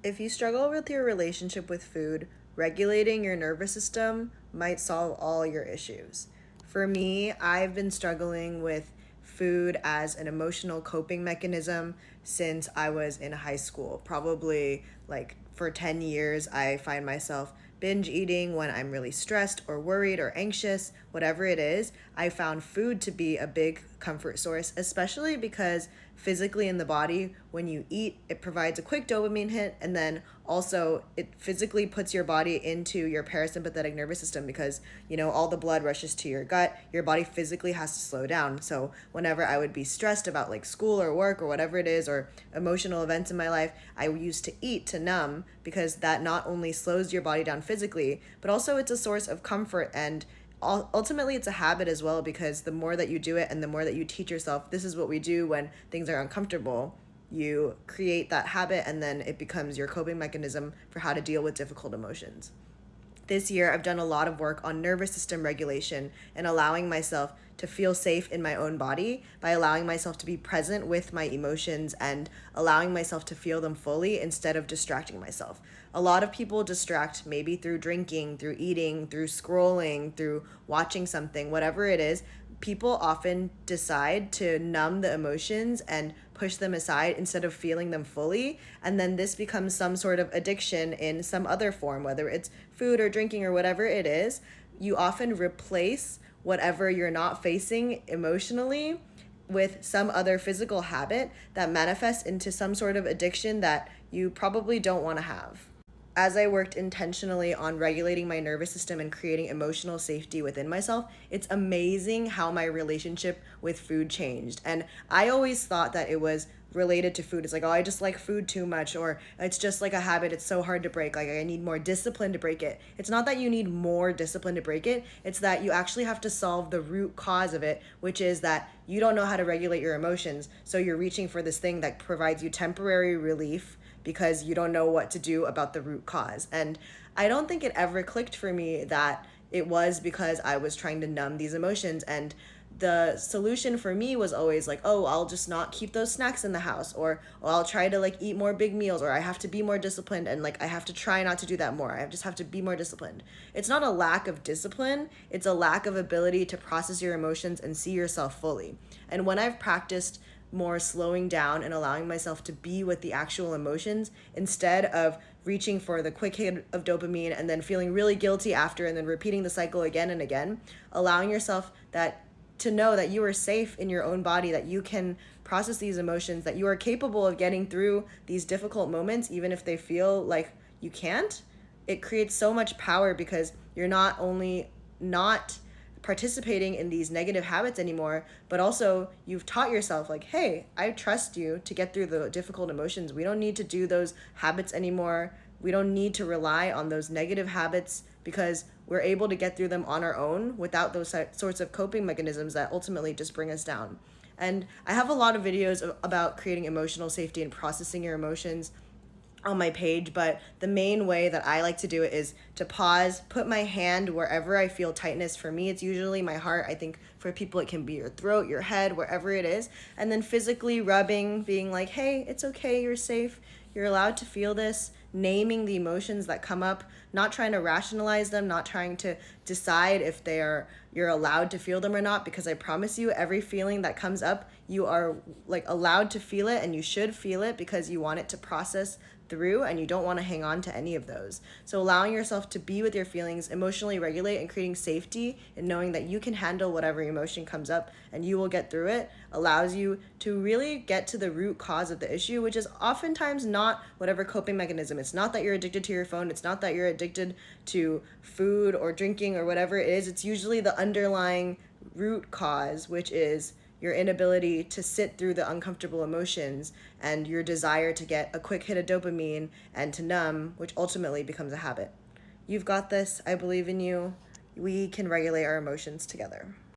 If you struggle with your relationship with food, regulating your nervous system might solve all your issues. For me, I've been struggling with food as an emotional coping mechanism since I was in high school. Probably like for 10 years, I find myself binge eating when I'm really stressed or worried or anxious, whatever it is. I found food to be a big comfort source, especially because physically in the body, when you eat, it provides a quick dopamine hit, and then also it physically puts your body into your parasympathetic nervous system because, all the blood rushes to your gut. Your body physically has to slow down. So whenever I would be stressed about like school or work or whatever it is, or emotional events in my life, I used to eat to numb, because that not only slows your body down physically, but also it's a source of comfort, and ultimately it's a habit as well, because the more that you do it and the more that you teach yourself this is what we do when things are uncomfortable, you create that habit, and then it becomes your coping mechanism for how to deal with difficult emotions. This year, I've done a lot of work on nervous system regulation and allowing myself to feel safe in my own body by allowing myself to be present with my emotions and allowing myself to feel them fully instead of distracting myself. A lot of people distract maybe through drinking, through eating, through scrolling, through watching something, whatever it is. People often decide to numb the emotions and push them aside instead of feeling them fully. And then this becomes some sort of addiction in some other form, whether it's food or drinking or whatever it is. You often replace whatever you're not facing emotionally with some other physical habit that manifests into some sort of addiction that you probably don't want to have. As I worked intentionally on regulating my nervous system and creating emotional safety within myself, it's amazing how my relationship with food changed. And I always thought that it was related to food. It's like, oh, I just like food too much, or it's just like a habit. It's so hard to break. Like, I need more discipline to break it. It's not that you need more discipline to break it. It's that you actually have to solve the root cause of it, which is that you don't know how to regulate your emotions. So you're reaching for this thing that provides you temporary relief because you don't know what to do about the root cause. And I don't think it ever clicked for me that it was because I was trying to numb these emotions. And the solution for me was always like, oh, I'll just not keep those snacks in the house, or I'll try to like eat more big meals, or I have to be more disciplined, and like I have to try not to do that more. I just have to be more disciplined. It's not a lack of discipline, it's a lack of ability to process your emotions and see yourself fully. And when I've practiced more slowing down and allowing myself to be with the actual emotions instead of reaching for the quick hit of dopamine and then feeling really guilty after and then repeating the cycle again and again, allowing yourself that to know that you are safe in your own body, that you can process these emotions, that you are capable of getting through these difficult moments even if they feel like you can't. It creates so much power because you're not only not participating in these negative habits anymore, but also you've taught yourself like, hey, I trust you to get through the difficult emotions. We don't need to do those habits anymore. We don't need to rely on those negative habits because we're able to get through them on our own without those sorts of coping mechanisms that ultimately just bring us down. And I have a lot of videos about creating emotional safety and processing your emotions on my page, but the main way that I like to do it is to pause, put my hand wherever I feel tightness. For me, it's usually my heart. I think for people, it can be your throat, your head, wherever it is. And then physically rubbing, being like, hey, it's okay, you're safe. You're allowed to feel this, naming the emotions that come up, not trying to rationalize them, not trying to decide if you're allowed to feel them or not, because I promise you, every feeling that comes up, you are like allowed to feel it, and you should feel it because you want it to process through and you don't want to hang on to any of those. So allowing yourself to be with your feelings, emotionally regulate, and creating safety and knowing that you can handle whatever emotion comes up and you will get through it allows you to really get to the root cause of the issue, which is oftentimes not whatever coping mechanism. It's not that you're addicted to your phone. It's not that you're addicted to food or drinking or whatever it is. It's usually the underlying root cause, which is your inability to sit through the uncomfortable emotions and your desire to get a quick hit of dopamine and to numb, which ultimately becomes a habit. You've got this. I believe in you. We can regulate our emotions together.